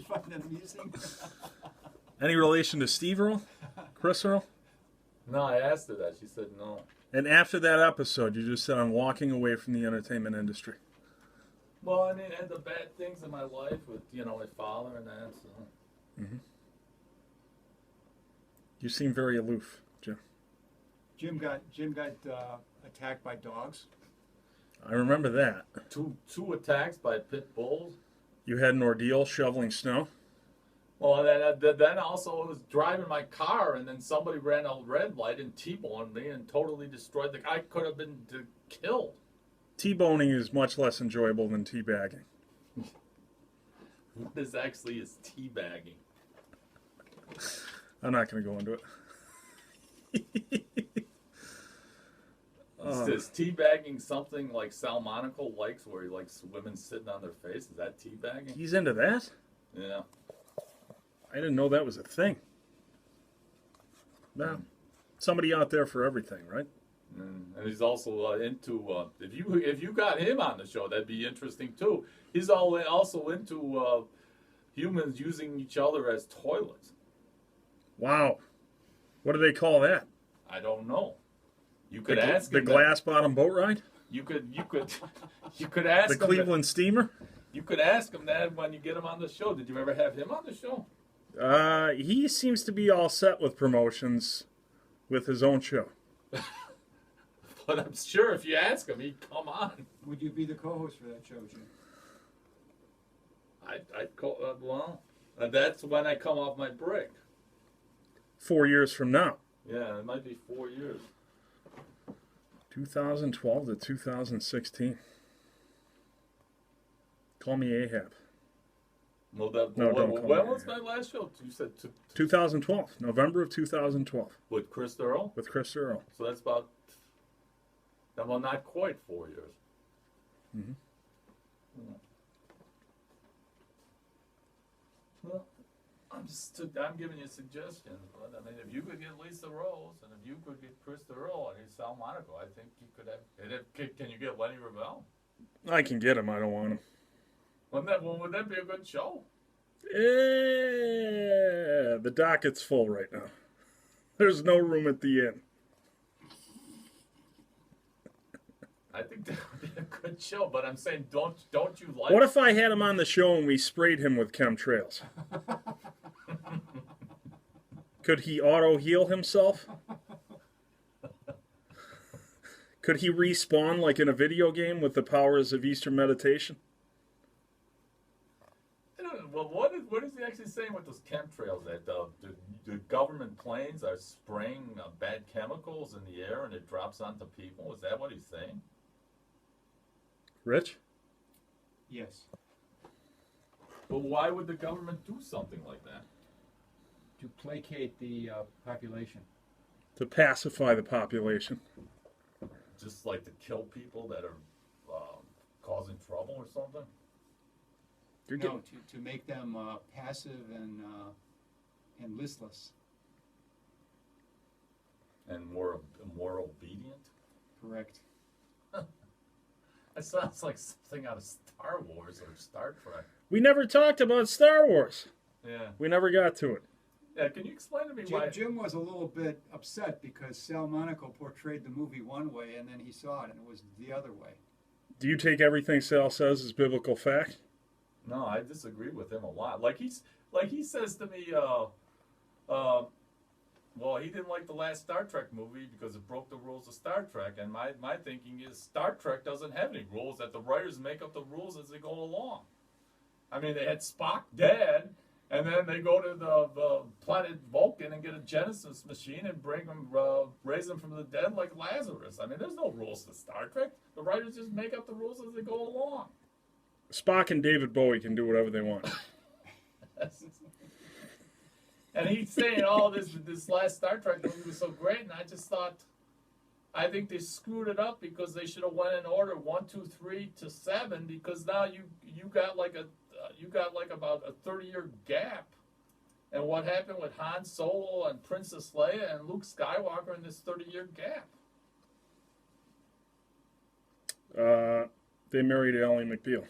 find that amusing? Any relation to Steve Earle? Chris Earle? No, I asked her that. She said no. And after that episode, you just said, I'm walking away from the entertainment industry. Well, I mean, I had the bad things in my life with, my father and that, so. Mm-hmm. You seem very aloof, Jim. Jim got attacked by dogs. I remember that. Two attacks by pit bulls. You had an ordeal shoveling snow. Well, then also I was driving my car, and then somebody ran a red light and T-boned me and totally destroyed the. I could have been killed. T-boning is much less enjoyable than teabagging. This actually is teabagging. I'm not going to go into it. Is teabagging something like Sal Monaco likes, where he likes women sitting on their face? Is that teabagging? He's into that? Yeah. I didn't know that was a thing. No. Somebody out there for everything, right? And he's also into. If you got him on the show, that'd be interesting too. He's also into humans using each other as toilets. Wow. What do they call that? I don't know. You could ask the him glass bottom boat ride? You could ask the him Cleveland steamer? You could ask him that when you get him on the show. Did you ever have him on the show? He seems to be all set with promotions with his own show. But I'm sure if you ask him, he'd come on. Would you be the co-host for that show, Jim? I'd call. That's when I come off my break. 4 years from now. Yeah, it might be 4 years. 2012 to 2016. Call me Ahab. No, don't call when me was Ahab. my last show? You said 2012. November of 2012. With Chris Earle? With Chris Earle. So that's about, well, not quite 4 years. Mm-hmm. Well, I'm giving you suggestions, but I mean, if you could get Lisa Rose, and if you could get Chris Earle and Sal Monaco, I think you could have. Can you get Lenny Revelle? I can get him. I don't want him. Would that be a good show? The docket's full right now. There's no room at the inn. I think that would be a good show, but I'm saying, don't you like? What if I had him on the show and we sprayed him with chemtrails? Could he auto-heal himself? Could he respawn like in a video game with the powers of Eastern meditation? I don't know. Well, what is he actually saying with those chemtrails? That the government planes are spraying bad chemicals in the air and it drops onto people? Is that what he's saying? Rich? Yes. But why would the government do something like that? To placate the population. To pacify the population. Just like to kill people that are causing trouble or something? No, to make them passive and listless. And more obedient? Correct. That sounds like something out of Star Wars or Star Trek. We never talked about Star Wars. Yeah. We never got to it. Yeah, can you explain to me why? Jim was a little bit upset because Sal Monaco portrayed the movie one way and then he saw it and it was the other way. Do you take everything Sal says as biblical fact? No, I disagree with him a lot. Like he says to me, well, he didn't like the last Star Trek movie because it broke the rules of Star Trek. And my thinking is Star Trek doesn't have any rules, that the writers make up the rules as they go along. I mean, they had Spock dead, and then they go to the planet Vulcan and get a Genesis machine and bring him, raise him from the dead like Lazarus. I mean, there's no rules to Star Trek. The writers just make up the rules as they go along. Spock and David Bowie can do whatever they want. And he's saying, "Oh, this last Star Trek movie was so great," and I just thought, I think they screwed it up because they should have went in order 1, 2, 3 to 7, because now you got like about a 30-year gap. And what happened with Han Solo and Princess Leia and Luke Skywalker in this 30-year gap? They married Ally McBeal.